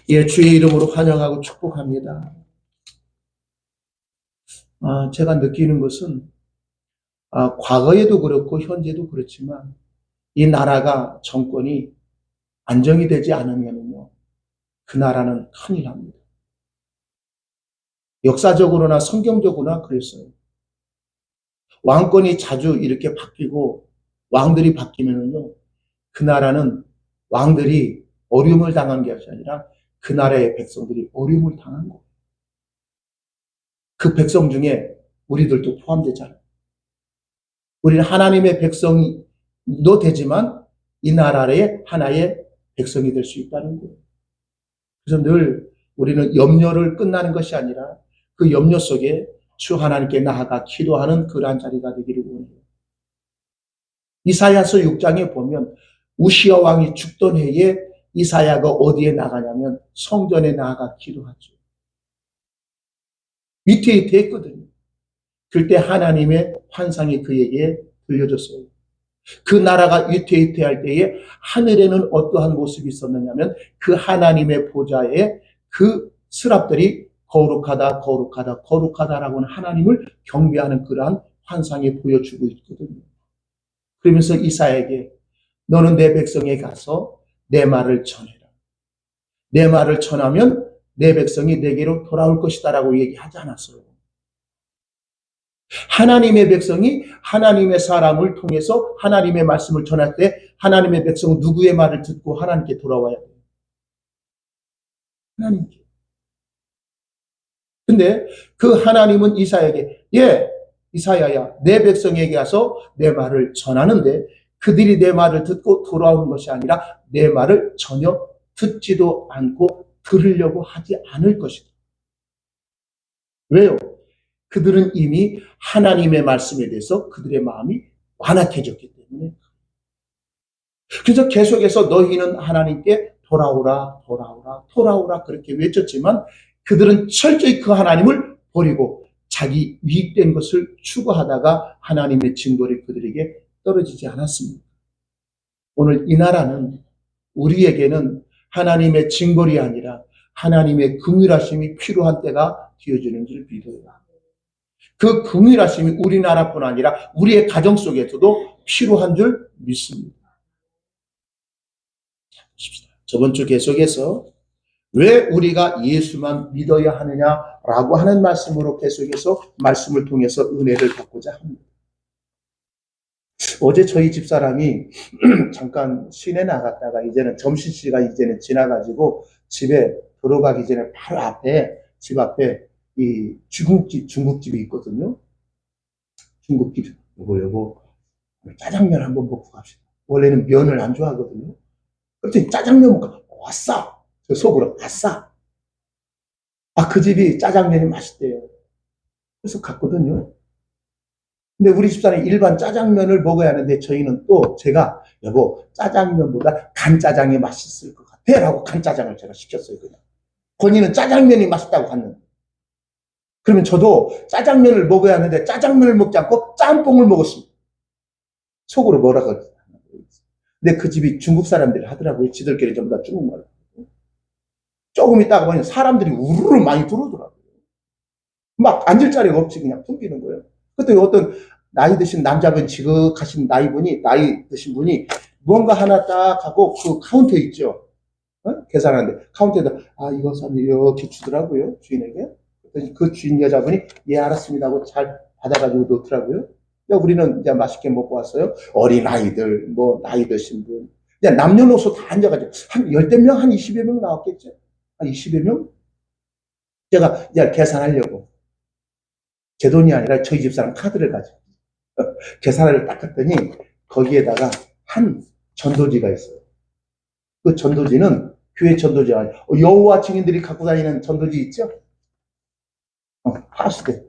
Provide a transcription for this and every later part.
예, 주의 이름으로 환영하고 축복합니다. 제가 느끼는 것은 과거에도 그렇고 현재도 그렇지만 이 나라가 정권이 안정이 되지 않으면요, 그 나라는 큰일 납니다. 역사적으로나 성경적으로나 그랬어요. 왕권이 자주 이렇게 바뀌고 왕들이 바뀌면요, 그 나라는 왕들이 어려움을 당한 것이 아니라 그 나라의 백성들이 어려움을 당한 거예요. 그 백성 중에 우리들도 포함되잖아요. 우리는 하나님의 백성도 되지만 이 나라의 하나의 백성이 될 수 있다는 거예요. 그래서 늘 우리는 염려를 끝나는 것이 아니라 그 염려 속에 주 하나님께 나아가 기도하는 그러한 자리가 되기를 원해요. 이사야서 6장에 보면 우시야 왕이 죽던 해에 이사야가 어디에 나가냐면 성전에 나아가 기도하죠. 위태위태했거든요. 그때 하나님의 환상이 그에게 들려줬어요. 그 나라가 위태위태할 때에 하늘에는 어떠한 모습이 있었느냐면 그 하나님의 보좌에 그 스랍들이 거룩하다 거룩하다 거룩하다라고 하는 하나님을 경배하는 그러한 환상이 보여주고 있거든요. 그러면서 이사야에게 너는 내 백성에 가서 내 말을 전해라. 내 말을 전하면 내 백성이 내게로 돌아올 것이다라고 얘기하지 않았어요. 하나님의 백성이 하나님의 사람을 통해서 하나님의 말씀을 전할 때 하나님의 백성은 누구의 말을 듣고 하나님께 돌아와야 돼요? 하나님께. 근데 그 하나님은 이사야에게 이사야야 내 백성에게 가서 내 말을 전하는데 그들이 내 말을 듣고 돌아오는 것이 아니라 내 말을 전혀 듣지도 않고 들으려고 하지 않을 것이다. 왜요? 그들은 이미 하나님의 말씀에 대해서 그들의 마음이 완악해졌기 때문에. 그래서 계속해서 너희는 하나님께 돌아오라 돌아오라 돌아오라 그렇게 외쳤지만 그들은 철저히 그 하나님을 버리고 자기 유익된 것을 추구하다가 하나님의 징벌이 그들에게 떨어지지 않았습니다. 오늘 이 나라는 우리에게는 하나님의 징벌이 아니라 하나님의 긍휼하심이 필요한 때가 되어지는 줄 믿어요. 그 긍휼하심이 우리나라뿐 아니라 우리의 가정 속에서도 필요한 줄 믿습니다. 저번 주 계속해서 왜 우리가 예수만 믿어야 하느냐라고 하는 말씀으로 계속해서 말씀을 통해서 은혜를 받고자 합니다. 어제 저희 집사람이 잠깐 시내 나갔다가 이제는 점심시가 이제는 지나가지고 집에 들어가기 전에 바로 앞에 집 앞에 이 중국집이 있거든요. 중국집 요거 짜장면 한번 먹고 갑시다. 원래는 면을 안 좋아하거든요. 그랬더니 짜장면 먹고 왔어. 저 속으로 아싸. 그 집이 짜장면이 맛있대요. 그래서 갔거든요. 근데 우리 집사람이 일반 짜장면을 먹어야 하는데 저희는 또 제가 여보 짜장면보다 간짜장이 맛있을 것 같아 라고 간짜장을 제가 시켰어요. 그냥. 본인은 짜장면이 맛있다고 갔는데. 그러면 저도 짜장면을 먹어야 하는데 짜장면을 먹지 않고 짬뽕을 먹었습니다. 속으로 뭐라고 하지? 근데 그 집이 중국 사람들이 하더라고요. 지들끼리 전부 다 중국말을. 조금 있다가 보니 사람들이 우르르 많이 들어오더라고요. 막 앉을 자리가 없이 그냥 풍기는 거예요. 그때 어떤 나이 드신 남자분 지극하신 나이 드신 분이 뭔가 하나 딱 하고 그 카운터 있죠. 계산하는데 카운터에다 이것은 이렇게 주더라고요. 주인에게. 그 주인 여자분이 예 알았습니다 하고 잘 받아가지고 놓더라고요. 우리는 이제 맛있게 먹고 왔어요. 어린 아이들, 뭐 나이 드신 분, 그냥 남녀노소 다 앉아가지고 한 열댓 명, 한 20여 명 나왔겠죠. 한 20여 명? 제가 이제 계산하려고 제 돈이 아니라 저희 집사람 카드를 가지고 계산을 딱 했더니 거기에다가 한 전도지가 있어요. 그 전도지는 교회 전도지가 아니라 여호와 증인들이 갖고 다니는 전도지 있죠? 파시대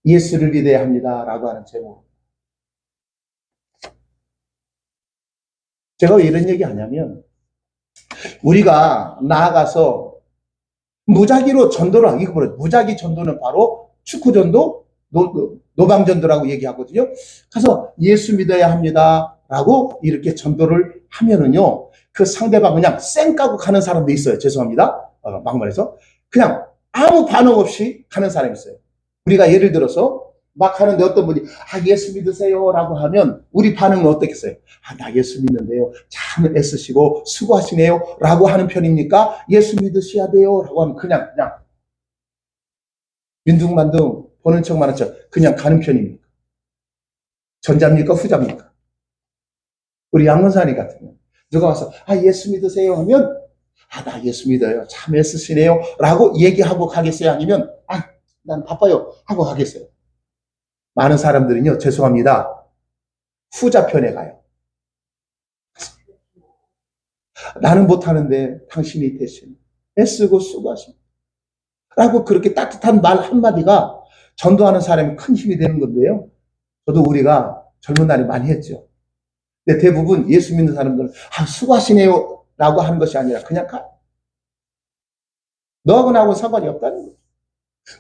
예수를 믿어야 합니다라고 하는 제목. 제가 왜 이런 얘기 하냐면 우리가 나아가서 무작위로 전도를 하고, 이거 뭐래? 무작위 전도는 바로 축구 전도, 노방 전도라고 얘기하거든요. 가서 예수 믿어야 합니다라고 이렇게 전도를 하면은요, 그 상대방 그냥 쌩 까고 가는 사람도 있어요. 죄송합니다. 막말해서 그냥 아무 반응 없이 가는 사람이 있어요. 우리가 예를 들어서 막 하는데 어떤 분이 예수 믿으세요 라고 하면 우리 반응은 어떻겠어요? 나 예수 믿는데요. 참 애쓰시고 수고하시네요 라고 하는 편입니까? 예수 믿으셔야 돼요 라고 하면 그냥 민둥만둥 보는 척만 하는 척 그냥 가는 편입니까? 전자입니까? 후자입니까? 우리 양문사님 같으면 누가 와서 예수 믿으세요 하면 나 예수 믿어요. 참 애쓰시네요 라고 얘기하고 가겠어요? 아니면 난 바빠요 하고 가겠어요? 많은 사람들은요, 죄송합니다, 후자 편에 가요. 나는 못하는데 당신이 대신 애쓰고 수고하십니다 라고 그렇게 따뜻한 말 한마디가 전도하는 사람이 큰 힘이 되는 건데요. 저도 우리가 젊은 날에 많이 했죠. 근데 대부분 예수 믿는 사람들은 수고하시네요 라고 하는 것이 아니라 그냥 가. 너하고 나하고 상관이 없다는 거죠.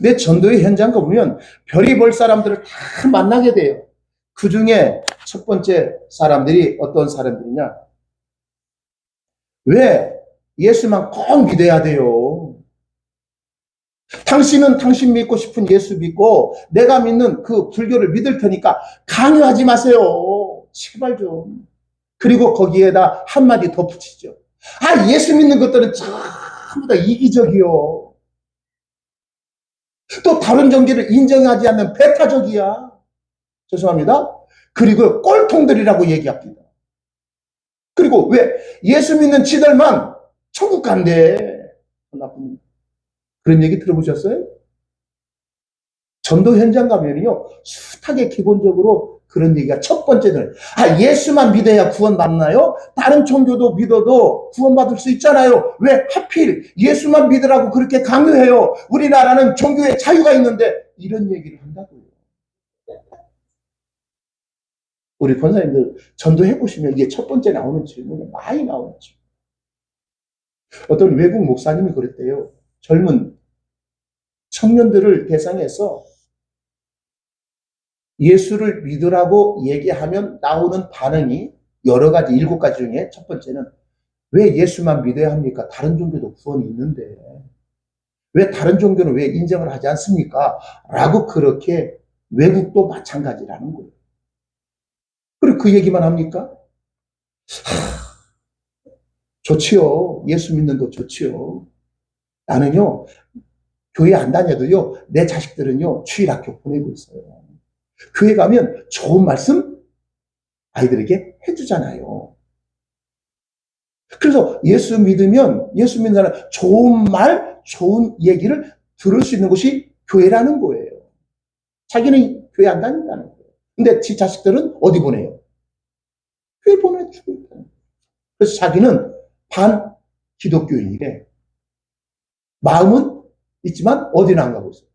내 전도의 현장 가보면 별이 볼 사람들을 다 만나게 돼요. 그 중에 첫 번째 사람들이 어떤 사람들이냐? 왜 예수만 꼭 믿어야 돼요? 당신은 당신 믿고 싶은 예수 믿고 내가 믿는 그 불교를 믿을 테니까 강요하지 마세요. 제발 좀. 그리고 거기에다 한마디 덧붙이죠. 예수 믿는 것들은 전부 다 이기적이요. 또 다른 종교를 인정하지 않는 배타적이야. 죄송합니다. 그리고 꼴통들이라고 얘기합니다. 그리고 왜 예수 믿는 지들만 천국 간대. 나쁜 그런 얘기 들어보셨어요? 전도 현장 가면요, 숱하게 기본적으로 그런 얘기가 첫 번째는 예수만 믿어야 구원 받나요? 다른 종교도 믿어도 구원받을 수 있잖아요. 왜 하필 예수만 믿으라고 그렇게 강요해요? 우리나라는 종교에 자유가 있는데 이런 얘기를 한다고요. 우리 권사님들 전도해보시면 이게 첫 번째 나오는 질문이 많이 나오죠. 어떤 외국 목사님이 그랬대요. 젊은 청년들을 대상해서 예수를 믿으라고 얘기하면 나오는 반응이 여러 가지, 7가지 중에 첫 번째는 왜 예수만 믿어야 합니까? 다른 종교도 구원이 있는데 왜 다른 종교는 왜 인정을 하지 않습니까? 라고 그렇게 외국도 마찬가지라는 거예요. 그리고 그 얘기만 합니까? 좋지요. 예수 믿는 거 좋지요. 나는요, 교회 안 다녀도요, 내 자식들은요, 주일학교 보내고 있어요. 교회 가면 좋은 말씀 아이들에게 해주잖아요. 그래서 예수 믿으면, 예수 믿는 사람 좋은 말, 좋은 얘기를 들을 수 있는 곳이 교회라는 거예요. 자기는 교회 안 다닌다는 거예요. 근데 지 자식들은 어디 보내요? 교회 보내주고 있다는 거예요. 그래서 자기는 반 기독교인이래. 마음은 있지만 어디는 안 가고 있어요.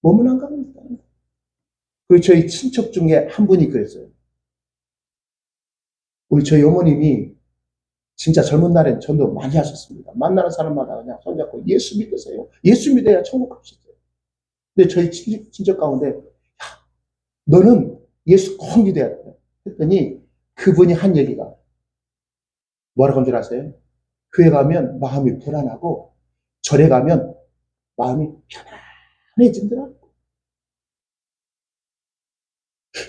몸은 안 가고 있다는 거예요. 그리고 저희 친척 중에 한 분이 그랬어요. 우리 저희 어머님이 진짜 젊은 날엔 전도 많이 하셨습니다. 만나는 사람마다 그냥 손잡고 예수 믿으세요. 예수 믿어야 천국 가시죠. 근데 저희 친척 가운데 너는 예수 꼭 믿어야 돼. 했더니 그분이 한 얘기가 뭐라고 한 줄 아세요? 교회 가면 마음이 불안하고 절에 가면 마음이 편안해진더라고.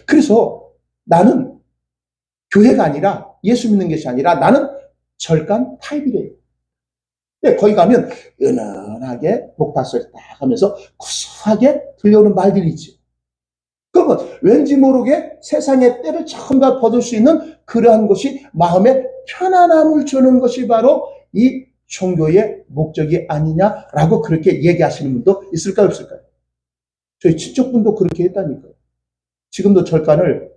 그래서 나는 교회가 아니라 예수 믿는 것이 아니라 나는 절간 타입이래요. 근데 거기 가면 은은하게 목탁소리 딱 하면서 구수하게 들려오는 말들이 있죠. 그러면 왠지 모르게 세상의 때를 전부 다 벗을 수 있는 그러한 것이 마음에 편안함을 주는 것이 바로 이 종교의 목적이 아니냐라고 그렇게 얘기하시는 분도 있을까요, 없을까요? 저희 친척분도 그렇게 했다니까요. 지금도 절간을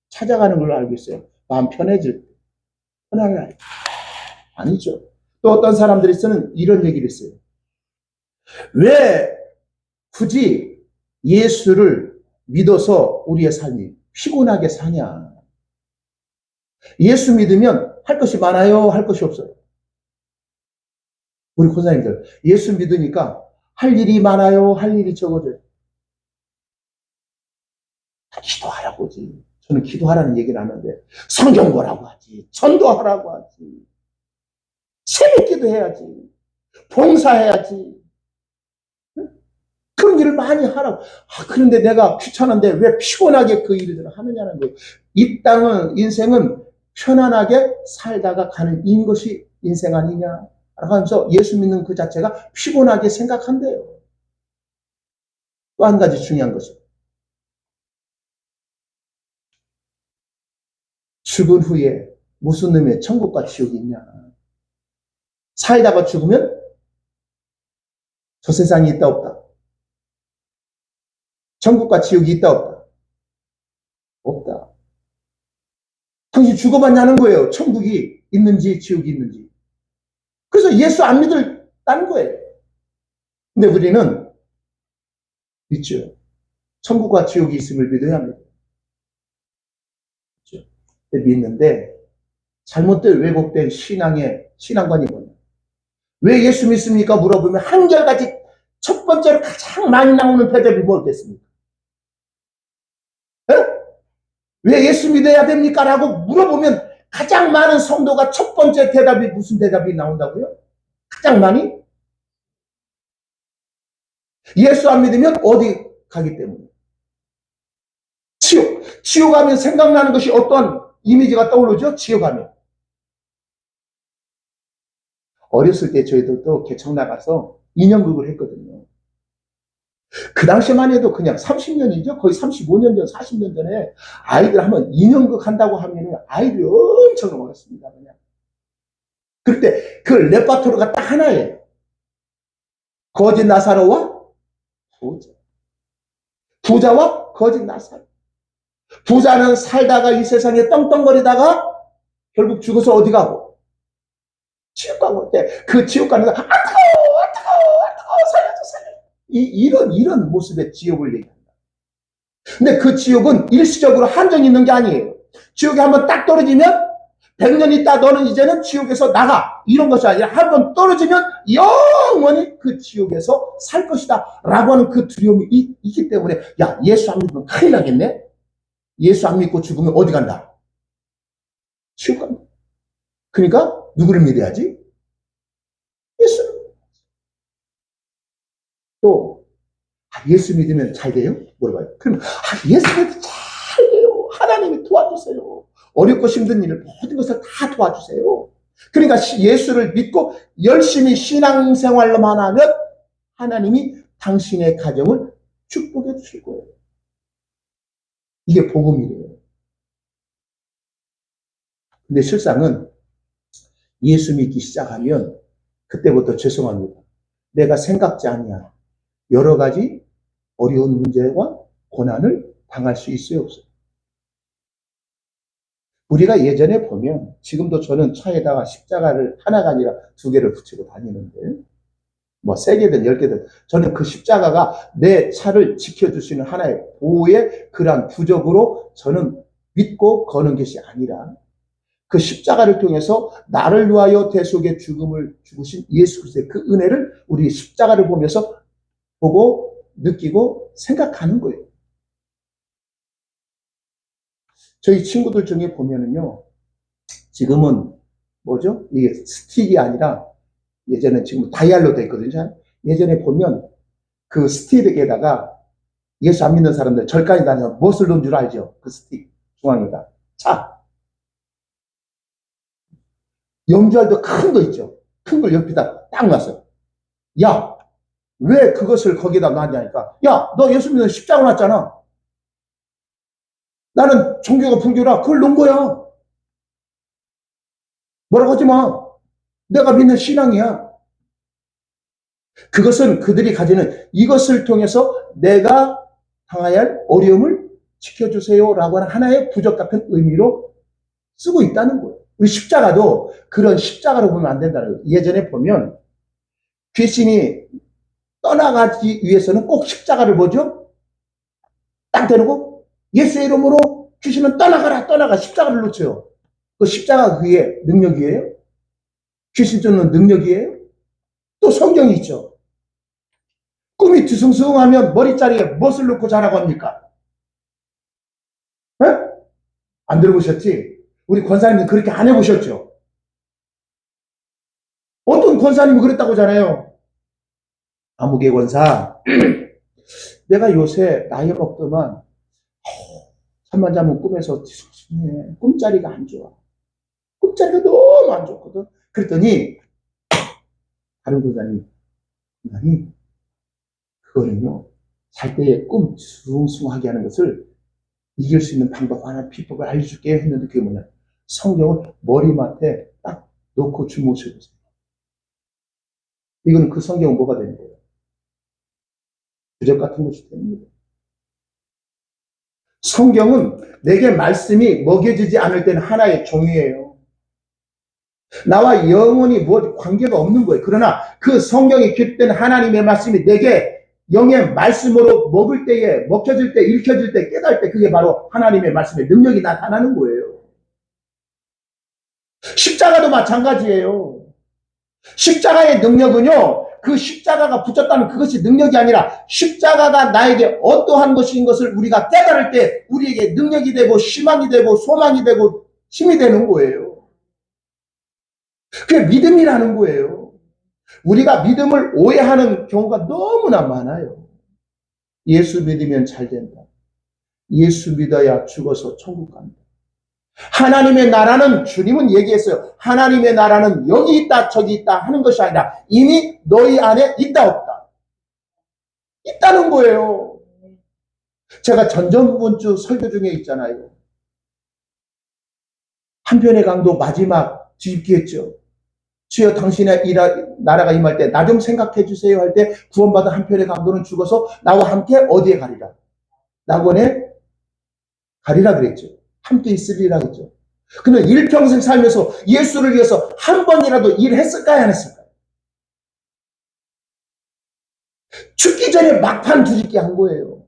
찾아가는 걸로 알고 있어요. 마음 편해질 때. 편안할 때. 아니죠. 또 어떤 사람들이 쓰는 이런 얘기를 했어요. 왜 굳이 예수를 믿어서 우리의 삶이 피곤하게 사냐? 예수 믿으면 할 것이 많아요? 할 것이 없어요? 우리 권사님들, 예수 믿으니까 할 일이 많아요? 할 일이 적어져요? 기도하라고 하지. 저는 기도하라는 얘기를 하는데 성경 보라고 하지. 전도하라고 하지. 새벽 기도해야지. 봉사해야지. 그런 일을 많이 하라고. 그런데 내가 귀찮은데 왜 피곤하게 그 일을 하느냐는 거예요. 이 땅은, 인생은 편안하게 살다가 가는 인 것이 인생 아니냐. 라고 하면서 예수 믿는 그 자체가 피곤하게 생각한대요. 또 한 가지 중요한 것은 죽은 후에 무슨 놈의 천국과 지옥이 있냐. 살다가 죽으면 저 세상이 있다 없다. 천국과 지옥이 있다 없다. 없다. 당신 죽어봤냐는 거예요. 천국이 있는지 지옥이 있는지. 그래서 예수 안 믿을다는 거예요. 근데 우리는 믿죠. 천국과 지옥이 있음을 믿어야 합니다. 그렇죠? 믿는데 잘못된 왜곡된 신앙관이 뭐냐. 왜 예수 믿습니까? 물어보면 한결같이 첫 번째로 가장 많이 나오는 대답이 뭐겠습니까? 왜 예수 믿어야 됩니까? 라고 물어보면 가장 많은 성도가 첫 번째 대답이 무슨 대답이 나온다고요? 가장 많이? 예수 안 믿으면 어디 가기 때문에. 지옥. 지옥 하면 생각나는 것이 어떠한 이미지가 떠오르죠? 지옥 하면. 어렸을 때 저희들도 개척 나가서 인형극을 했거든요. 그 당시만 해도 그냥 30년이죠. 거의 35년 전, 40년 전에 아이들 하면 인형극 한다고 하면 아이들이 엄청 넘어갔습니다. 그냥. 그때 그 레파토리가 딱 하나예요. 거짓 나사로와 부자. 부자와 거짓 나사로. 부자는 살다가 이 세상에 떵떵거리다가 결국 죽어서 어디 가고? 지옥 가고 때 그 지옥 가는 거, 뜨거워, 살려줘. 이런 모습의 지옥을 얘기합니다. 근데 그 지옥은 일시적으로 한정이 있는 게 아니에요. 지옥에 한번 딱 떨어지면 100년 있다 너는 이제는 지옥에서 나가. 이런 것이 아니라 한번 떨어지면 영원히 그 지옥에서 살 것이다. 라고 하는 그 두려움이 있기 때문에 야, 예수 안 믿으면 큰일 나겠네? 예수 안 믿고 죽으면 어디 간다? 지옥 간다. 그러니까 누구를 믿어야지? 예수를. 또 예수 믿으면 잘 돼요? 물어봐요. 그럼 예수 믿으면 잘 돼요. 하나님이 도와주세요. 어렵고 힘든 일을 모든 것을 다 도와주세요. 그러니까 예수를 믿고 열심히 신앙생활로만 하면 하나님이 당신의 가정을 축복해 주실 거예요. 이게 복음이래요. 근데 실상은 예수 믿기 시작하면 그때부터 죄송합니다. 내가 생각지 아니한 여러 가지 어려운 문제와 고난을 당할 수 있어요, 없어요? 우리가 예전에 보면 지금도 저는 차에다가 십자가를 하나가 아니라 2개를 붙이고 다니는데 뭐 3개든 10개든 저는 그 십자가가 내 차를 지켜줄 수 있는 하나의 보호의 그러한 부적으로 저는 믿고 거는 것이 아니라 그 십자가를 통해서 나를 위하여 대속의 죽음을 죽으신 예수 그리스도의 그 은혜를 우리 십자가를 보면서 보고 느끼고 생각하는 거예요. 저희 친구들 중에 보면은요, 지금은 뭐죠? 이게 스틱이 아니라 예전에 지금 다이얼로 돼 있거든요. 예전에 보면 그 스틱에다가 예수 안 믿는 사람들 절간에 다니면 무엇을 넣은 줄 알죠? 그 스틱 중앙에다 차. 염주알도 큰 거 있죠. 큰 걸 옆에다 딱 놨어요. 야, 왜 그것을 거기다 놨냐니까. 야, 너 예수 믿는 십자가 놨잖아. 나는 종교가 불교라 그걸 놓은 거야. 뭐라고 하지 마. 내가 믿는 신앙이야. 그것은 그들이 가지는 이것을 통해서 내가 당해야 할 어려움을 지켜주세요 라고 하는 하나의 부적 같은 의미로 쓰고 있다는 거예요. 우리 십자가도 그런 십자가로 보면 안 된다는 거예요. 예전에 보면 귀신이 떠나가기 위해서는 꼭 십자가를 뭐죠? 딱 대놓고 예수의 이름으로 귀신은 떠나가 십자가를 놓쳐요. 그 십자가 그게 능력이에요? 귀신 쫓는 능력이에요? 또 성경이 있죠. 꿈이 뒤숭숭하면 머리자리에 무엇을 놓고 자라고 합니까? 에? 안 들어보셨지? 우리 권사님들 그렇게 안 해보셨죠? 어떤 권사님이 그랬다고 하잖아요. 아무개 권사, 내가 요새 나이 먹더만 잠만 자면 꿈에서 뒤숭숭해. 꿈자리가 안 좋아. 꿈자리가 너무 안 좋거든. 그랬더니 다른 권사님이 그거는요, 잘 때에 꿈 숭숭하게 하는 것을 이길 수 있는 방법 하나, 비법을 알려줄게 했는데 그게 뭐냐, 성경을 머리맡에 딱 놓고 주무셔보세요. 이건 그 성경은 뭐가 되는 거예요? 부적 같은 것이 됩니다. 성경은 내게 말씀이 먹여지지 않을 때는 하나의 종이에요. 나와 영원히 뭐 관계가 없는 거예요. 그러나 그 성경이 기록된 하나님의 말씀이 내게 영의 말씀으로 먹을 때에, 먹혀질 때, 읽혀질 때, 깨달을 때, 그게 바로 하나님의 말씀의 능력이 나타나는 거예요. 십자가도 마찬가지예요. 십자가의 능력은요, 그 십자가가 붙였다는 그것이 능력이 아니라 십자가가 나에게 어떠한 것인 것을 우리가 깨달을 때 우리에게 능력이 되고 희망이 되고 소망이 되고 힘이 되는 거예요. 그게 믿음이라는 거예요. 우리가 믿음을 오해하는 경우가 너무나 많아요. 예수 믿으면 잘 된다. 예수 믿어야 죽어서 천국 간다. 하나님의 나라는, 주님은 얘기했어요. 하나님의 나라는 여기 있다 저기 있다 하는 것이 아니라 이미 너희 안에 있다 없다. 있다는 거예요. 제가 전전번주 설교 중에 있잖아요. 한편의 강도 마지막 뒤집기 했죠. 주여 당신의 나라가 임할 때 나 좀 생각해 주세요 할 때 구원받은 한편의 강도는 죽어서 나와 함께 어디에 가리라? 낙원에 가리라 그랬죠. 함께 있으리라 그랬죠. 그는 일평생 살면서 예수를 위해서 한 번이라도 일했을까요, 안 했을까요? 죽기 전에 막판 뒤집기 한 거예요.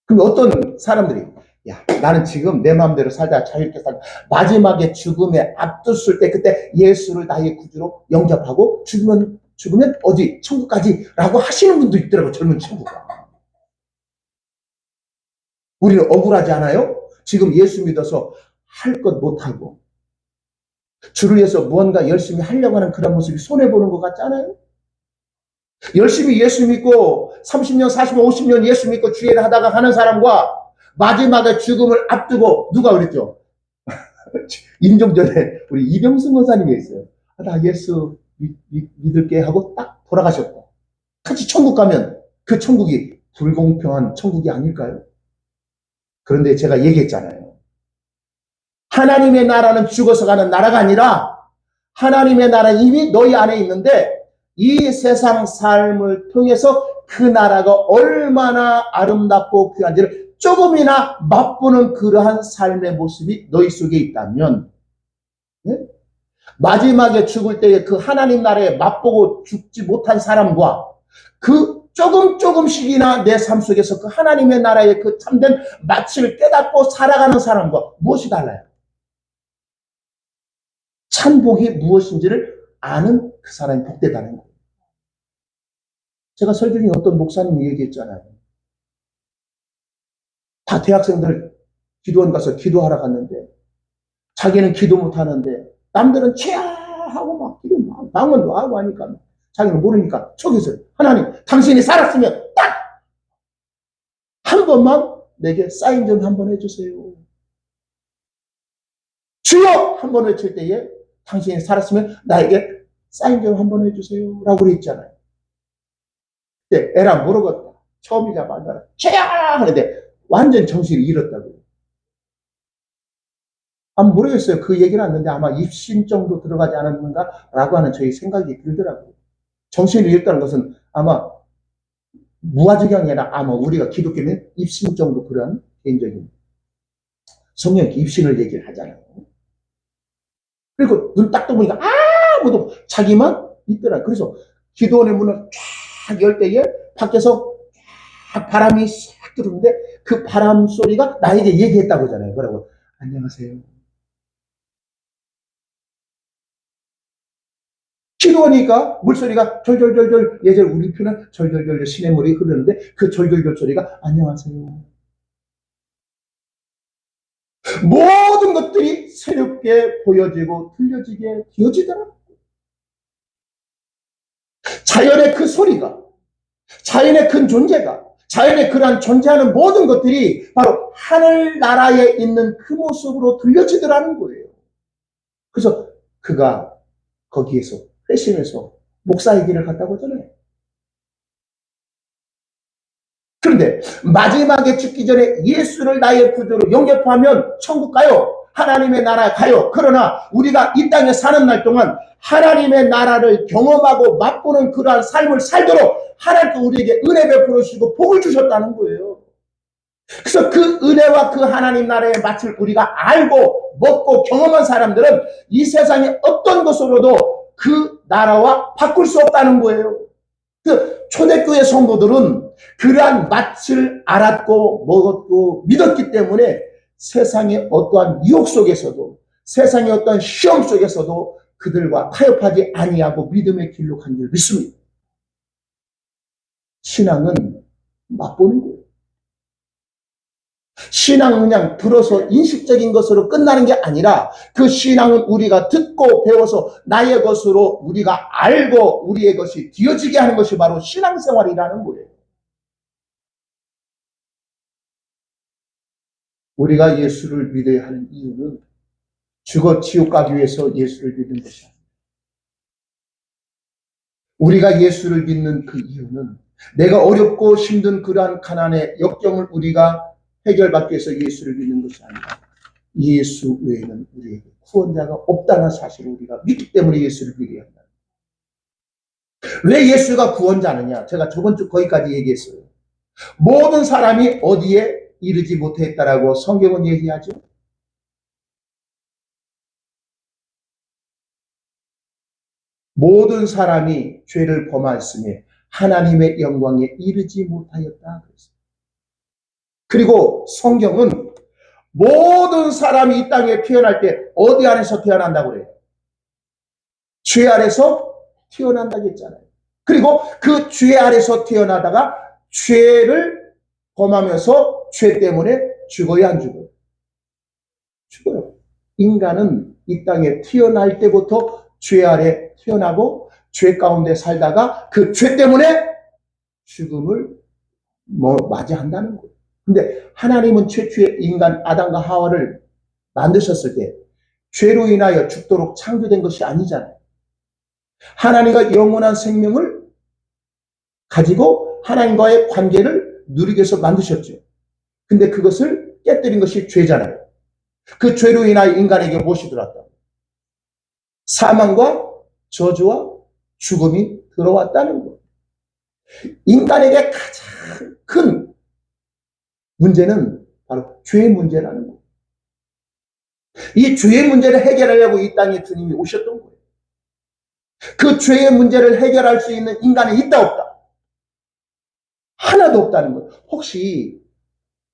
그럼 어떤 사람들이, 야, 나는 지금 내 마음대로 살다 자유롭게 살다 마지막에 죽음에 앞뒀을 때 그때 예수를 나의 구주로 영접하고 죽으면 어디 천국까지 라고 하시는 분도 있더라고요. 젊은 친구가. 우리는 억울하지 않아요? 지금 예수 믿어서 할 것 못하고 주를 위해서 무언가 열심히 하려고 하는 그런 모습이 손해보는 것 같지 않아요? 열심히 예수 믿고 30년, 40년, 50년 예수 믿고 주의를 하다가 하는 사람과 마지막에 죽음을 앞두고 누가 그랬죠? 임종 전에 우리 이병승 권사님이 있어요. 나 예수 믿을게 하고 딱 돌아가셨다. 같이 천국 가면 그 천국이 불공평한 천국이 아닐까요? 그런데 제가 얘기했잖아요. 하나님의 나라는 죽어서 가는 나라가 아니라 하나님의 나라는 이미 너희 안에 있는데 이 세상 삶을 통해서 그 나라가 얼마나 아름답고 귀한지를 조금이나 맛보는 그러한 삶의 모습이 너희 속에 있다면, 네? 마지막에 죽을 때에 그 하나님 나라에 맛보고 죽지 못한 사람과 그 조금씩이나 내 삶 속에서 그 하나님의 나라의 그 참된 마침을 깨닫고 살아가는 사람과 무엇이 달라요? 참 복이 무엇인지를 아는 그 사람이 복되다는 거예요. 제가 설교 중에 어떤 목사님이 얘기했잖아요. 다 대학생들 기도원 가서 기도하러 갔는데 자기는 기도 못하는데 남들은 취하하고 막 기도 막 방언도 하고 하니까 자기는 모르니까 저기서 하나님 당신이 살았으면 딱 한 번만 내게 사인 좀 한번 해주세요. 주여 한 번 외칠 때에 당신이 살았으면 나에게 사인 좀 한번 해주세요 라고 그랬잖아요. 근데 애랑 모르겠다. 처음이자 만나라 최야 하는데 완전 정신을 잃었다고요. 아마 모르겠어요. 그 얘기는 안 했는데 아마 입신 정도 들어가지 않았는가 라고 하는 저희 생각이 들더라고요. 정신을 잃었다는 것은 아마 무아지경이 아니라 아마 우리가 기독교는 입신 정도 그런 개인적인 성령의 입신을 얘기를 하잖아요. 그리고 눈 딱 떠보니까 아무도 자기만 있더라. 그래서 기도원의 문을 쫙 열 때에 밖에서 쫙 바람이 싹 들어오는데 그 바람 소리가 나에게 얘기했다고 하잖아요. 뭐라고? 안녕하세요. 기도하니까 물소리가 절절절절, 예전 우리 표는 절절절절 시냇물이 흐르는데 그 절절절 소리가 안녕하세요. 모든 것들이 새롭게 보여지고 들려지게 되어지더라고요. 자연의 그 소리가, 자연의 그 존재가, 자연의 그러한 존재하는 모든 것들이 바로 하늘나라에 있는 그 모습으로 들려지더라는 거예요. 그래서 그가 거기에서 회심해서 목사의 길을 갔다고 하잖아요. 그런데 마지막에 죽기 전에 예수를 나의 구주로 영접하면 천국 가요. 하나님의 나라 가요. 그러나 우리가 이 땅에 사는 날 동안 하나님의 나라를 경험하고 맛보는 그러한 삶을 살도록 하나님께서 우리에게 은혜 베풀어 주시고 복을 주셨다는 거예요. 그래서 그 은혜와 그 하나님 나라의 맛을 우리가 알고 먹고 경험한 사람들은 이 세상의 어떤 것으로도 그 나라와 바꿀 수 없다는 거예요. 그 초대교회 성도들은 그러한 맛을 알았고 먹었고 믿었기 때문에 세상의 어떠한 유혹 속에서도 세상의 어떠한 시험 속에서도 그들과 타협하지 아니하고 믿음의 길로 간 줄 믿습니다. 신앙은 맛보는 거예요. 신앙은 그냥 들어서 인식적인 것으로 끝나는 게 아니라 그 신앙은 우리가 듣고 배워서 나의 것으로 우리가 알고 우리의 것이 되어지게 하는 것이 바로 신앙생활이라는 거예요. 우리가 예수를 믿어야 하는 이유는 죽어 지옥 가기 위해서 예수를 믿는 것이 아닙니다. 우리가 예수를 믿는 그 이유는 내가 어렵고 힘든 그러한 가난의 역경을 우리가 해결받기 위해서 예수를 믿는 것이 아니라 예수 외에는 우리에게 구원자가 없다는 사실을 우리가 믿기 때문에 예수를 믿어야 한다. 왜 예수가 구원자느냐? 제가 저번 주 거기까지 얘기했어요. 모든 사람이 어디에 이르지 못했다라고 성경은 얘기하죠. 모든 사람이 죄를 범하였으며 하나님의 영광에 이르지 못하였다. 그리고 성경은 모든 사람이 이 땅에 태어날 때 어디 안에서 태어난다고 그래요? 죄 아래서 태어난다고 했잖아요. 그리고 그 죄 아래서 태어나다가 죄를 범하면서 죄 때문에 죽어야 안 죽어요? 죽어요. 인간은 이 땅에 태어날 때부터 죄 아래 태어나고 죄 가운데 살다가 그 죄 때문에 죽음을 맞이한다는 거예요. 근데 하나님은 최초의 인간 아담과 하와를 만드셨을 때 죄로 인하여 죽도록 창조된 것이 아니잖아요. 하나님과 영원한 생명을 가지고 하나님과의 관계를 누리기 위해서 만드셨죠. 근데 그것을 깨뜨린 것이 죄잖아요. 그 죄로 인하여 인간에게 무엇이 들어왔다? 사망과 저주와 죽음이 들어왔다는 거예요. 인간에게 가장 큰 문제는 바로 죄의 문제라는 거예요. 이 죄의 문제를 해결하려고 이 땅에 주님이 오셨던 거예요. 그 죄의 문제를 해결할 수 있는 인간이 있다 없다? 하나도 없다는 거예요. 혹시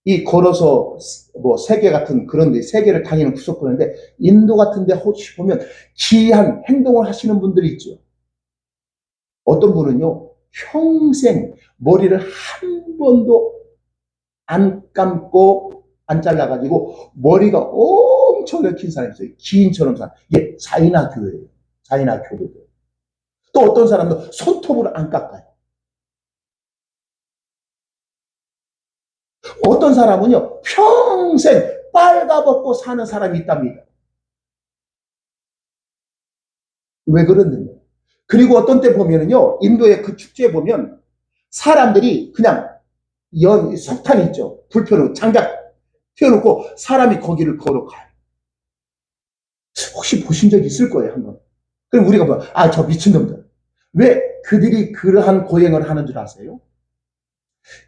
이 걸어서 뭐 세계 같은 그런 데 세계를 다니는 구석구인데 인도 같은 데 혹시 보면 기이한 행동을 하시는 분들이 있죠. 어떤 분은요 평생 머리를 한 번도 안 감고 안 잘라가지고 머리가 엄청 긴 사람이 있어요. 기인처럼 사람. 이게 자이나 교회예요. 자이나 교회들. 또 어떤 사람도 손톱을 안 깎아요. 어떤 사람은요 평생 빨가벗고 사는 사람이 있답니다. 왜 그러느냐? 그리고 어떤 때 보면은요 인도의 그 축제에 보면 사람들이 그냥 석탄 있죠. 불편으로 장작 펴놓고 사람이 거기를 걸어가요. 혹시 보신 적 있을 거예요 한번. 그럼 우리가 뭐, 저 미친놈들. 왜 그들이 그러한 고행을 하는 줄 아세요?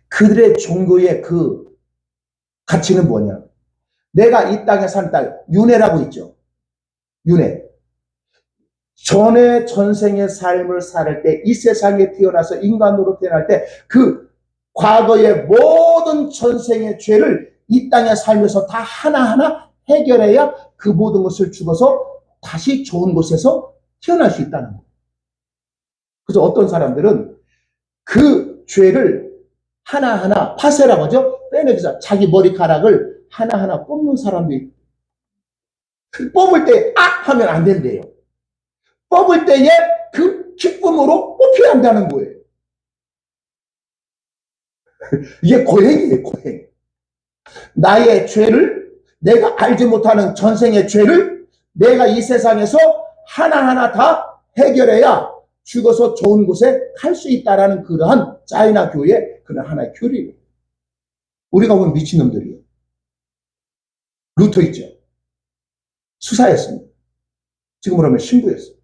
그들의 종교의 그 가치는 뭐냐? 내가 이 땅에 산 딸, 윤회라고 있죠. 윤회. 전생의 삶을 살 때, 이 세상에 태어나서 인간으로 태어날 때, 그 과거의 모든 전생의 죄를 이 땅에 살면서 다 하나하나 해결해야 그 모든 것을 죽어서 다시 좋은 곳에서 태어날 수 있다는 거예요. 그래서 어떤 사람들은 그 죄를 하나하나 파쇄라고 하죠. 빼내서 자기 머리카락을 하나하나 뽑는 사람도 있고 뽑을 때 하면 안 된대요. 뽑을 때에 그 기쁨으로 뽑혀야 한다는 거예요. 이게 고행이에요, 고행. 나의 죄를, 내가 알지 못하는 전생의 죄를 내가 이 세상에서 하나하나 다 해결해야 죽어서 좋은 곳에 갈 수 있다라는 그러한 짜이나 교의 그런 하나의 교리예요. 우리가 보면 미친놈들이에요. 루터 있죠. 수사했습니다. 지금으로 하면 신부였어요.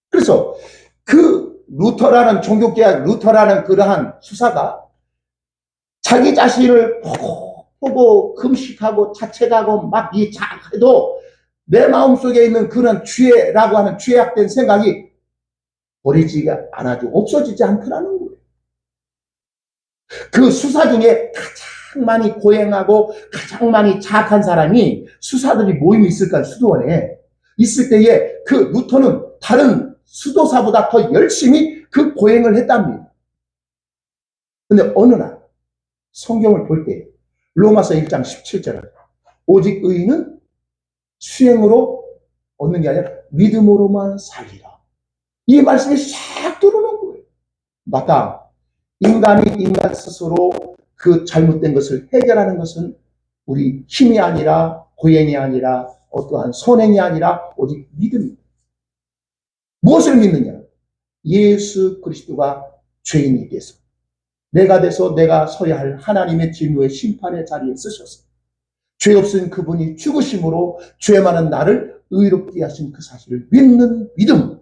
그래서 그 루터라는 종교개혁, 루터라는 그러한 수사가 자기 자신을 보고 금식하고 자책하고 막 이 자해도 내 마음속에 있는 그런 죄라고 하는 죄악된 생각이 버리지가 않아도 없어지지 않더라는 거예요. 그 수사 중에 가장 많이 고행하고 가장 많이 자악한 사람이 수사들이 모임이 있을까요? 수도원에 있을 때에 그 루터는 다른 수도사보다 더 열심히 그 고행을 했답니다. 근데 어느 날 성경을 볼 때 로마서 1장 17절에 오직 의인은 수행으로 얻는 게 아니라 믿음으로만 살리라. 이 말씀이 싹 들어오는 거예요. 맞다. 인간이 인간 스스로 그 잘못된 것을 해결하는 것은 우리 힘이 아니라 고행이 아니라 어떠한 선행이 아니라 오직 믿음입니다. 무엇을 믿느냐? 예수 그리스도가 죄인이 돼서 내가 서야 할 하나님의 진노의 심판의 자리에 쓰셨어요. 죄 없은 그분이 죽으심으로 죄 많은 나를 의롭게 하신 그 사실을 믿는 믿음.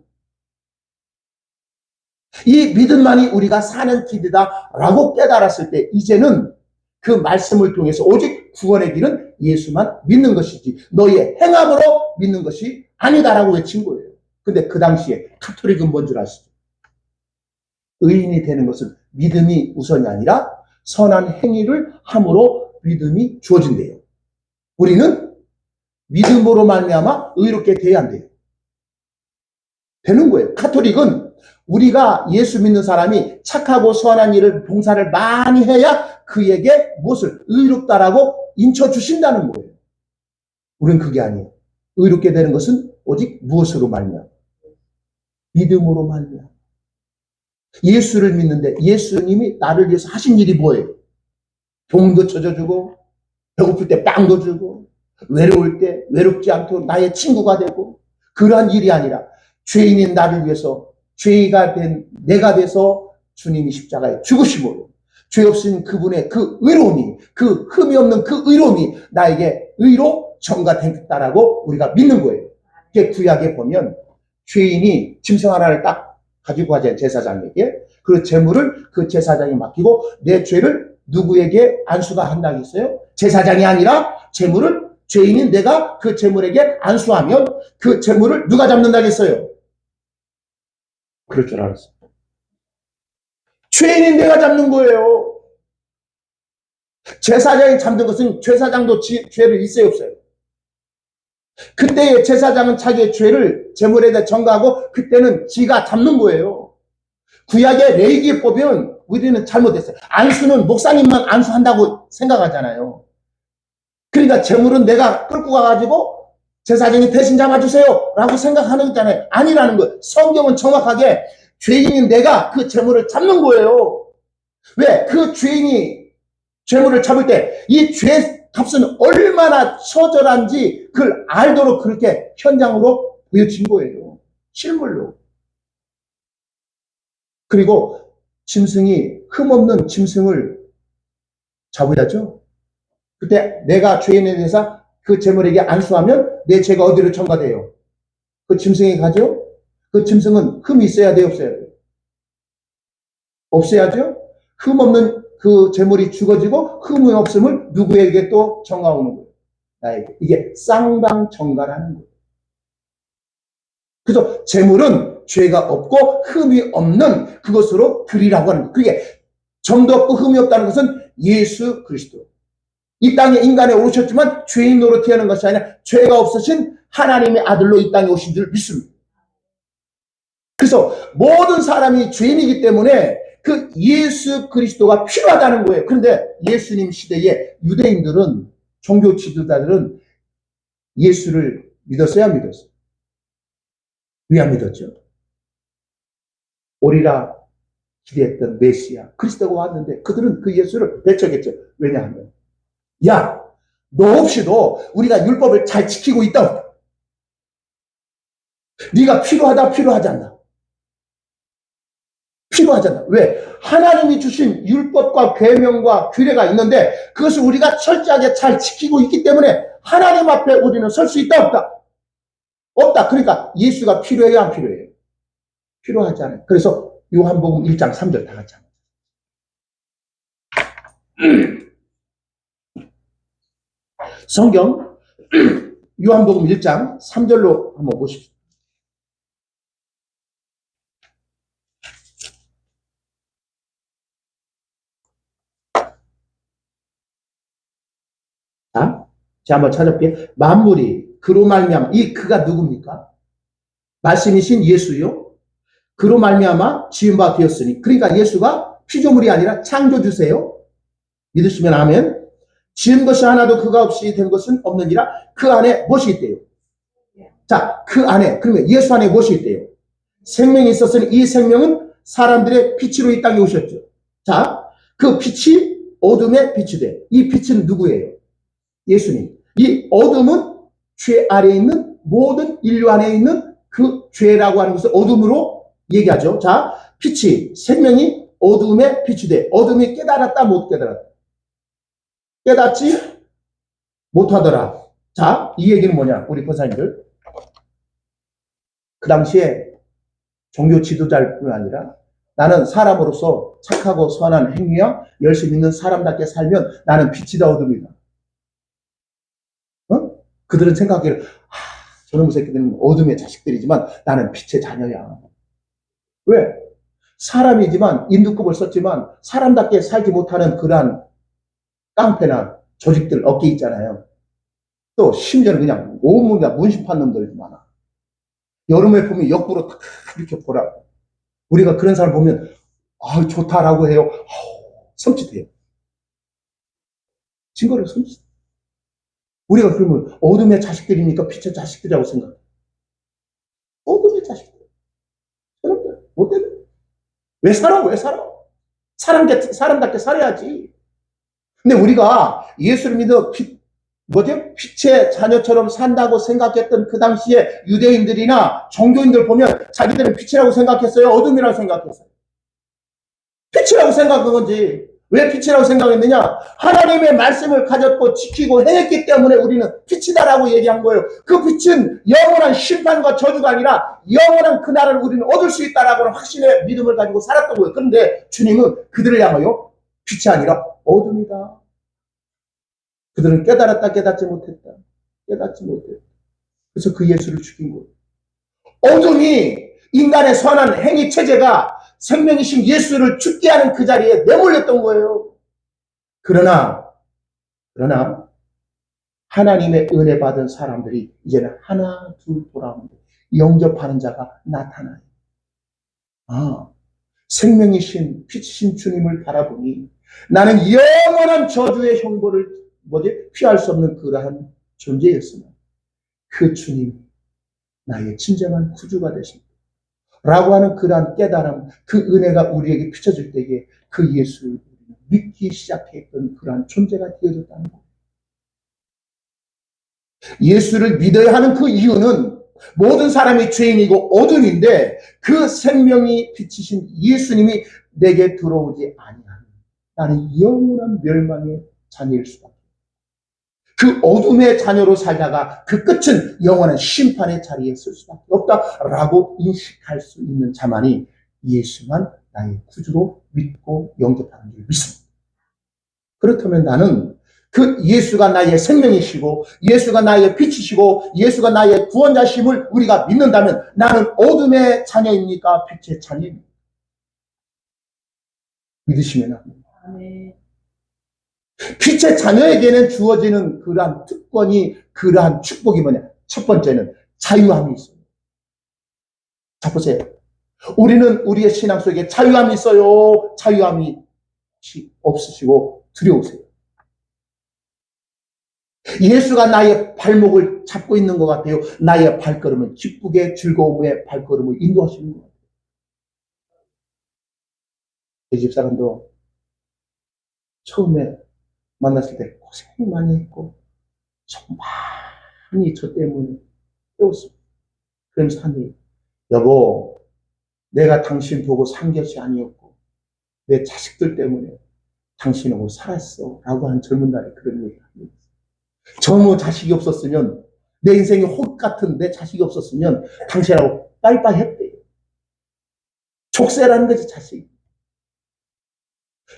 이 믿음만이 우리가 사는 길이다라고 깨달았을 때 이제는 그 말씀을 통해서 오직 구원의 길은 예수만 믿는 것이지 너의 행함으로 믿는 것이 아니다라고 외친 거예요. 근데 그 당시에 카톨릭은 뭔 줄 아시죠? 의인이 되는 것은 믿음이 우선이 아니라 선한 행위를 함으로 믿음이 주어진대요. 우리는 믿음으로 말미암아 의롭게 돼야 한대요. 되는 거예요. 카톨릭은 우리가 예수 믿는 사람이 착하고 선한 일을 봉사를 많이 해야 그에게 무엇을 의롭다라고 인쳐주신다는 거예요. 우리는 그게 아니에요. 의롭게 되는 것은 오직 무엇으로 말미암아? 믿음으로 말미암아. 예수를 믿는데 예수님이 나를 위해서 하신 일이 뭐예요? 봉도 쳐줘주고 배고플 때 빵도 주고 외로울 때 외롭지 않도록 나의 친구가 되고 그러한 일이 아니라 죄인인 나를 위해서 죄가 된 내가 돼서 주님이 십자가에 죽으심으로 죄 없인 그분의 그 의로움이 그 흠이 없는 그 의로움이 나에게 의로 전가됐다라고 우리가 믿는 거예요. 이게 구약에 보면 죄인이 짐승 하나를 딱 가지고 가자 제사장에게 그 재물을 그 제사장이 맡기고 내 죄를 누구에게 안수가 한다고 했어요? 제사장이 아니라 재물을 죄인인 내가 그 재물에게 안수하면 그 재물을 누가 잡는다고 했어요? 그럴 줄 알았어요. 죄인인 내가 잡는 거예요. 제사장이 잡는 것은 제사장도 죄를 있어요 없어요? 그때 제사장은 자기의 죄를 재물에다 전가하고 그때는 지가 잡는 거예요. 구약의 레위기법은 우리는 잘못했어요. 안수는 목사님만 안수한다고 생각하잖아요. 그러니까 재물은 내가 끌고 가가지고 제사장이 대신 잡아주세요 라고 생각하는 거잖아요. 아니라는 거예요. 성경은 정확하게 죄인인 내가 그 재물을 잡는 거예요. 왜? 그 죄인이 재물을 잡을 때 이 죄 값은 얼마나 처절한지 그걸 알도록 그렇게 현장으로 보여진 거예요. 실물로. 그리고 짐승이 흠없는 짐승을 잡아야죠. 그때 내가 죄인에 대해서 그 재물에게 안수하면 내 죄가 어디로 전가돼요? 그 짐승에 가죠? 그 짐승은 흠이 있어야 돼요? 없어야 돼요? 없어야죠? 흠 없는 그 재물이 죽어지고 흠이 없음을 누구에게 또 전가오는 거예요? 나에게. 이게 쌍방전가라는 거예요. 그래서 재물은 죄가 없고 흠이 없는 그것으로 드리라고 하는 거예요. 그게 점도 없고 흠이 없다는 것은 예수 그리스도. 이 땅에 인간에 오셨지만 죄인 노릇 하는 것이 아니라 죄가 없으신 하나님의 아들로 이 땅에 오신 줄 믿습니다. 그래서 모든 사람이 죄인이기 때문에 그 예수 그리스도가 필요하다는 거예요. 그런데 예수님 시대에 유대인들은 종교 지도자들은 예수를 믿었어요? 안 믿었어요? 왜 안 믿었죠? 오리라 기대했던 메시아 그리스도가 왔는데 그들은 그 예수를 배척했죠. 왜냐하면 야, 너 없이도 우리가 율법을 잘 지키고 있다. 네가 필요하지 않나? 필요하지 않나? 왜? 하나님이 주신 율법과 계명과 규례가 있는데 그것을 우리가 철저하게 잘 지키고 있기 때문에 하나님 앞에 우리는 설 수 있다 없다? 없다. 그러니까 예수가 필요해요 안 필요해요? 필요하지 않아요. 그래서 요한복음 1장 3절 다 같이 성경 요한복음 1장 3절로 한번 보십시오. 자, 한번 찾아볼게요. 만물이 그로 말미암아 이 그가 누굽니까? 말씀이신 예수요. 그로 말미암아 지은 바 되었으니 그러니까 예수가 피조물이 아니라 창조주세요. 믿으시면 아멘. 지은 것이 하나도 그가 없이 된 것은 없느니라. 그 안에 무엇이 있대요? 자, 그 안에 그러면 예수 안에 무엇이 있대요? 생명이 있었으니 이 생명은 사람들의 빛으로 이 땅에 오셨죠. 자, 그 빛이 어둠의 빛이 돼. 이 빛은 누구예요? 예수님. 이 어둠은 죄 아래에 있는 모든 인류 안에 있는 그 죄라고 하는 것을 어둠으로 얘기하죠. 자, 빛이 생명이 어둠의 빛이 돼. 어둠이 깨달았다 못 깨달았다? 깨닫지 못하더라. 자, 이 얘기는 뭐냐? 우리 권사님들. 그 당시에 종교 지도자일 뿐 아니라 나는 사람으로서 착하고 선한 행위와 열심히 있는 사람답게 살면 나는 빛이다 어둠이다. 그들은 생각하기를 저놈의 새끼들은 어둠의 자식들이지만 나는 빛의 자녀야. 왜? 사람이지만 인두급을 썼지만 사람답게 살지 못하는 그러한 깡패나 조직들 어깨 있잖아요. 또 심지어는 그냥 온몸이 문신판 놈들이 많아. 여름에 보면 역부로 딱 이렇게 보라고. 우리가 그런 사람 보면 좋다라고 해요. 섬찟해요. 증거를 섬찟해요. 우리가 그러면 어둠의 자식들이니까 빛의 자식들이라고 생각해. 어둠의 자식들. 여러분들, 못 되네. 왜 살아? 왜 살아? 사람답게 살아야지. 근데 우리가 예수를 믿어 빛의 자녀처럼 산다고 생각했던 그 당시에 유대인들이나 종교인들 보면 자기들은 빛이라고 생각했어요? 어둠이라고 생각했어요? 빛이라고 생각한 건지. 왜 빛이라고 생각했느냐? 하나님의 말씀을 가졌고 지키고 해냈기 때문에 우리는 빛이다라고 얘기한 거예요. 그 빛은 영원한 심판과 저주가 아니라 영원한 그날을 우리는 얻을 수 있다라고 하는 확신의 믿음을 가지고 살았던 거예요. 그런데 주님은 그들을 향하여 빛이 아니라 어둠이다. 그들은 깨달았다 깨닫지 못했다. 깨닫지 못했다. 그래서 그 예수를 죽인 거예요. 어둠이 인간의 선한 행위 체제가 생명이신 예수를 죽게 하는 그 자리에 내몰렸던 거예요. 그러나 하나님의 은혜 받은 사람들이 이제는 하나 둘 돌아오는데 영접하는 자가 나타나요. 생명이신 빛이신 주님을 바라보니 나는 영원한 저주의 형벌을 피할 수 없는 그러한 존재였으나 그 주님이 나의 진정한 구주가 되십니다. 라고 하는 그러한 깨달음, 그 은혜가 우리에게 비춰질 때에 그 예수를 믿기 시작했던 그러한 존재가 되어졌다는 거예요. 예수를 믿어야 하는 그 이유는 모든 사람이 죄인이고 어둠인데 그 생명이 비치신 예수님이 내게 들어오지 아니하는 나는 영원한 멸망의 자녀일 수밖에. 그 어둠의 자녀로 살다가 그 끝은 영원한 심판의 자리에 설 수밖에 없다라고 인식할 수 있는 자만이 예수만 나의 구주로 믿고 영접하는 줄 믿습니다. 그렇다면 나는 그 예수가 나의 생명이시고 예수가 나의 빛이시고 예수가 나의 구원자심을 우리가 믿는다면 나는 어둠의 자녀입니까? 빛의 자녀입니까? 믿으시면 합니다. 빛의 자녀에게는 주어지는 그러한 특권이 그러한 축복이 뭐냐? 첫 번째는 자유함이 있어요. 자 보세요. 우리는 우리의 신앙 속에 자유함이 있어요. 자유함이 없으시고 두려우세요. 예수가 나의 발목을 잡고 있는 것 같아요. 나의 발걸음을 기쁘게 즐거움의 발걸음을 인도하시는 것 같아요. 이 집사람도 처음에 만났을 때 고생 많이 했고, 좀 많이 저 때문에 깨웠습니다. 그러면서 하니, 여보, 내가 당신 보고 산 것이 아니었고, 내 자식들 때문에 당신하고 살았어. 라고 한 젊은 날에 그런 얘기를 합니다. 저모 자식이 없었으면, 내 인생이 혹 같은 내 자식이 없었으면 당신하고 빠이빠이 했대요. 족쇄라는 거지, 자식.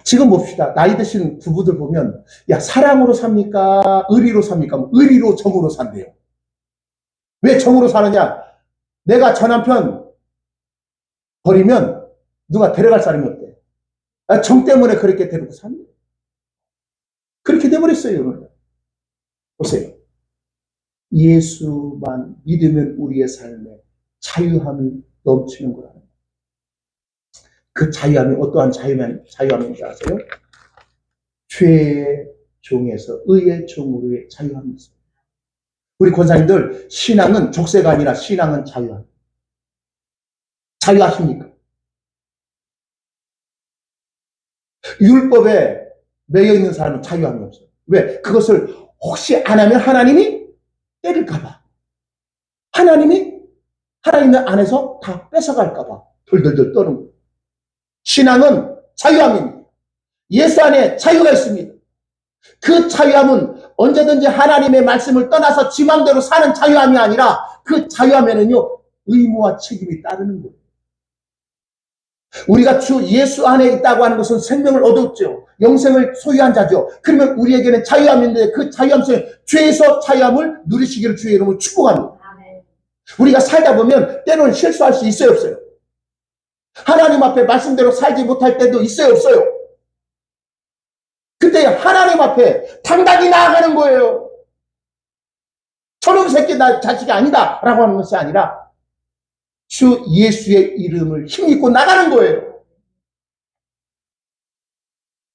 지금 봅시다. 나이 드신 부부들 보면, 야, 사랑으로 삽니까? 의리로 삽니까? 의리로 정으로 산대요. 왜 정으로 사느냐? 내가 저 남편 버리면 누가 데려갈 사람이 없대. 정 때문에 그렇게 데리고 삽니다. 그렇게 돼버렸어요, 여러분. 보세요. 예수만 믿으면 우리의 삶에 자유함이 넘치는 거라는 거예요. 그 자유함이 어떠한 자유함인지 아세요? 죄의 종에서 의의 종으로의 자유함이 있어요. 우리 권사님들, 신앙은 족쇄가 아니라 신앙은 자유함. 자유하십니까? 율법에 매여 있는 사람은 자유함이 없어요. 왜? 그것을 혹시 안 하면 하나님이 때릴까봐. 하나님의 안에서 다 뺏어갈까봐 덜덜덜 떠는 거예요. 신앙은 자유함입니다. 예수 안에 자유가 있습니다. 그 자유함은 언제든지 하나님의 말씀을 떠나서 지 맘대로 사는 자유함이 아니라 그 자유함에는요, 의무와 책임이 따르는 거예요. 우리가 주 예수 안에 있다고 하는 것은 생명을 얻었죠. 영생을 소유한 자죠. 그러면 우리에게는 자유함인데 그 자유함 속에 죄에서 자유함을 누리시기를 주의 이름으로 축복합니다. 우리가 살다 보면 때로는 실수할 수 있어요, 없어요? 하나님 앞에 말씀대로 살지 못할 때도 있어요, 없어요? 그때 하나님 앞에 당당히 나아가는 거예요. 저놈 새끼 나 자식이 아니다 라고 하는 것이 아니라 주 예수의 이름을 힘입고 나가는 거예요.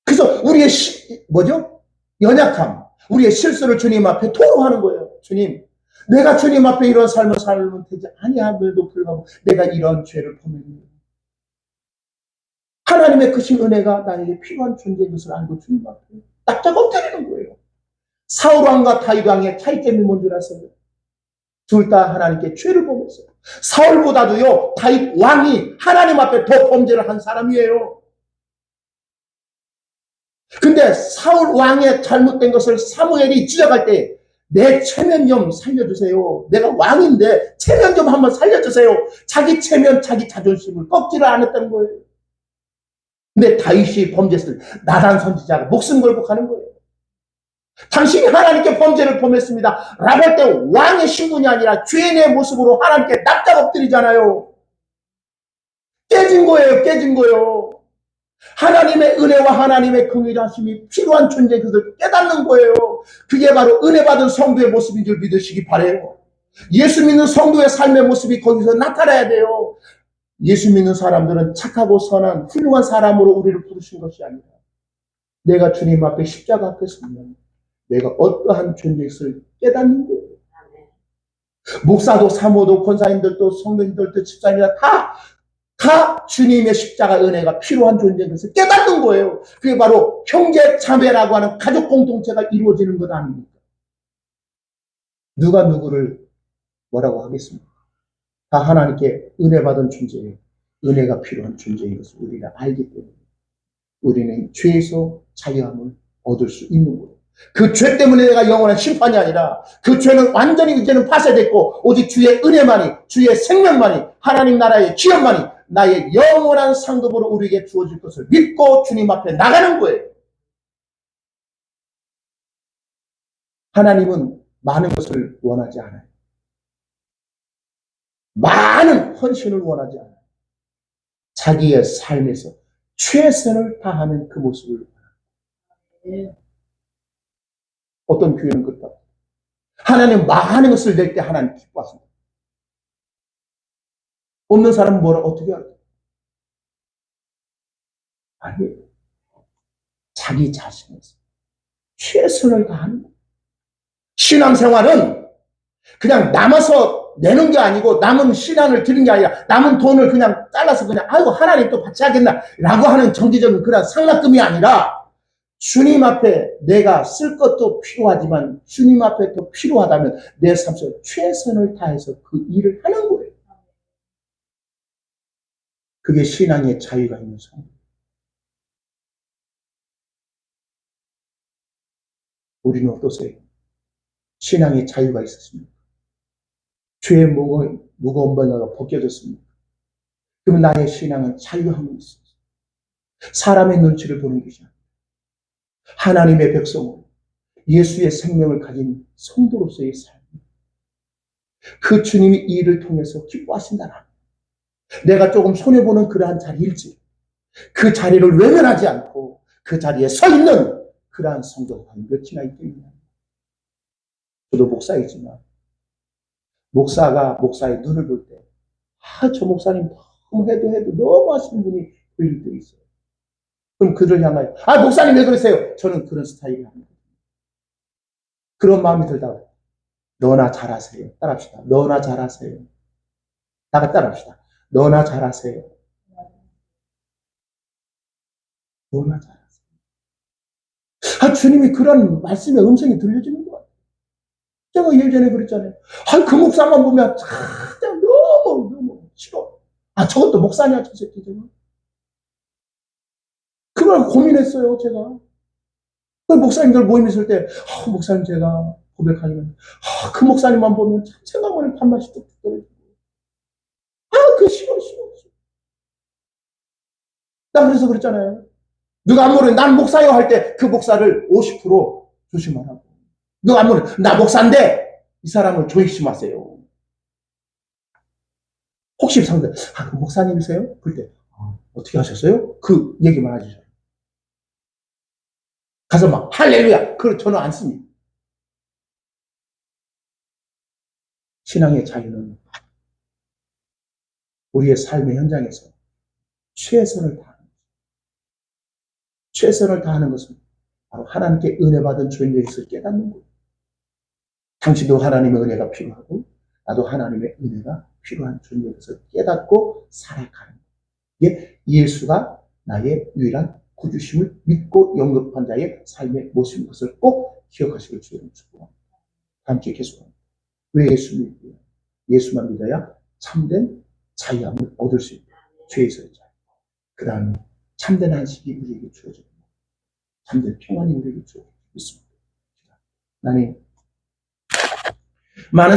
그래서 우리의 연약함, 우리의 실수를 주님 앞에 토로하는 거예요. 주님, 내가 주님 앞에 이런 삶을 살면 되지 아니함에도 불구하고 내가 이런 죄를 범했습니다. 하나님의 크신 은혜가 나에게 필요한 존재인 것을 알고 주님 앞에 납작 엎드리는 거예요. 사울왕과 다윗왕의 차이점이 뭔지 아세요? 둘 다 하나님께 죄를 범했어요. 사울보다도요, 다윗 왕이 하나님 앞에 더 범죄를 한 사람이에요. 근데 사울 왕의 잘못된 것을 사무엘이 지적할 때 내 체면 좀 살려주세요. 내가 왕인데 체면 좀 한번 살려주세요. 자기 체면, 자기 자존심을 꺾지를 않았다는 거예요. 근데 다윗이 범죄했을 때 나단 선지자가 목숨 걸고 가는 거예요. 당신이 하나님께 범죄를 범했습니다 라고 할 때 왕의 신분이 아니라 죄인의 모습으로 하나님께 납작 엎드리잖아요. 깨진 거예요. 깨진 거예요. 하나님의 은혜와 하나님의 긍휼하심이 필요한 존재인 것을 깨닫는 거예요. 그게 바로 은혜 받은 성도의 모습인 줄 믿으시기 바라요. 예수 믿는 성도의 삶의 모습이 거기서 나타나야 돼요. 예수 믿는 사람들은 착하고 선한 훌륭한 사람으로 우리를 부르신 것이 아니라 내가 주님 앞에 십자가 앞에 서면 내가 어떠한 존재인 것을 깨닫는 거예요. 목사도 사모도 권사님들도 성도님들도 집사님들 다 주님의 십자가 은혜가 필요한 존재인 것을 깨닫는 거예요. 그게 바로 형제 자매라고 하는 가족 공동체가 이루어지는 것 아닙니까? 누가 누구를 뭐라고 하겠습니까? 다 하나님께 은혜 받은 존재예요. 은혜가 필요한 존재인 것을 우리가 알기 때문에 우리는 죄에서 자유함을 얻을 수 있는 거예요. 그 죄 때문에 내가 영원한 심판이 아니라 그 죄는 완전히 이제는 파쇄됐고 오직 주의 은혜만이, 주의 생명만이, 하나님 나라의 기업만이 나의 영원한 상급으로 우리에게 주어질 것을 믿고 주님 앞에 나가는 거예요. 하나님은 많은 것을 원하지 않아요. 많은 헌신을 원하지 않아요. 자기의 삶에서 최선을 다하는 그 모습을 원합니다. 어떤 교회는 그렇다. 하나님 많은 것을 낼 때 하나님 기뻐하십니다. 없는 사람은 뭐라 어떻게 할까요? 아니에요. 자기 자신에서 최선을 다하는 거예요. 신앙생활은 그냥 남아서 내는 게 아니고 남은 신앙을 드린 게 아니라 남은 돈을 그냥 잘라서 그냥 아이고 하나님 또 같이 하겠나 라고 하는 정기적인 그런 상납금이 아니라 주님 앞에 내가 쓸 것도 필요하지만 주님 앞에 또 필요하다면 내 삶 속에 최선을 다해서 그 일을 하는 거예요. 그게 신앙의 자유가 있는 삶. 우리는 어떠세요? 신앙의 자유가 있었습니까? 죄의 무거운 번호가 벗겨졌습니까? 그러면 나의 신앙은 자유함이 있어요. 사람의 눈치를 보는 것이 아니라 하나님의 백성으로 예수의 생명을 가진 성도로서의 삶. 그 주님이 이 일을 통해서 기뻐하신다는 내가 조금 손해보는 그러한 자리일지 그 자리를 외면하지 않고 그 자리에 서 있는 그러한 성도가 몇이나 있겠느냐. 저도 목사이지만 목사가 목사의 눈을 볼 때 저 목사님 너무 해도 너무 하시는 분이 보일 때 있어요. 그럼 그를 향하여 목사님 왜 그러세요? 저는 그런 스타일이 아닙니다. 그런 마음이 들다가 너나 잘하세요. 따라합시다. 너나 잘하세요. 나가 따라합시다. 너나 잘하세요. 너나 잘하세요. 주님이 그런 말씀의 음성이 들려지는 것 같아요. 제가 예전에 그랬잖아요. 그 목사만 보면 참 너무 싫어. 저것도 목사냐, 저 새끼. 그걸 고민했어요, 제가. 그 목사님들 모임 있을 때, 목사님 제가 고백하면, 그 목사님만 보면 참 생각만은 밥맛이 뚝뚝 떨어지고. 그 싫어. 난 그래서 그랬잖아요. 누가 안 모르는, 난 목사요 할 때 그 목사를 50% 조심하라고. 누가 안 모르는, 나 목사인데, 이 사람을 조심하세요. 혹시 상대, 그 목사님이세요? 그럴 때, 어떻게 하셨어요? 그 얘기만 해주세요. 가서 막, 할렐루야! 그걸 저는 안 씁니다. 신앙의 자유는 우리의 삶의 현장에서 최선을 다하는 것은 바로 하나님께 은혜 받은 존재의 것을 깨닫는 거예요. 당신도 하나님의 은혜가 필요하고 나도 하나님의 은혜가 필요한 존재의 것을 깨닫고 살아가는 거예요. 이게 예수가 나의 유일한 구주심을 믿고 영접한 자의 삶의 모습인 것을 꼭 기억하시길 주님을 축복합니다. 함께 계속합니다. 왜 예수 믿고요? 예수만 믿어야 참된 자유함을 얻을 수 있다. 죄에서의 자유. 그 다음에 참된 안식이 우리에게 주어집니다. 참된 평안이 우리에게 주어집니다. 믿습니다. 나는 많은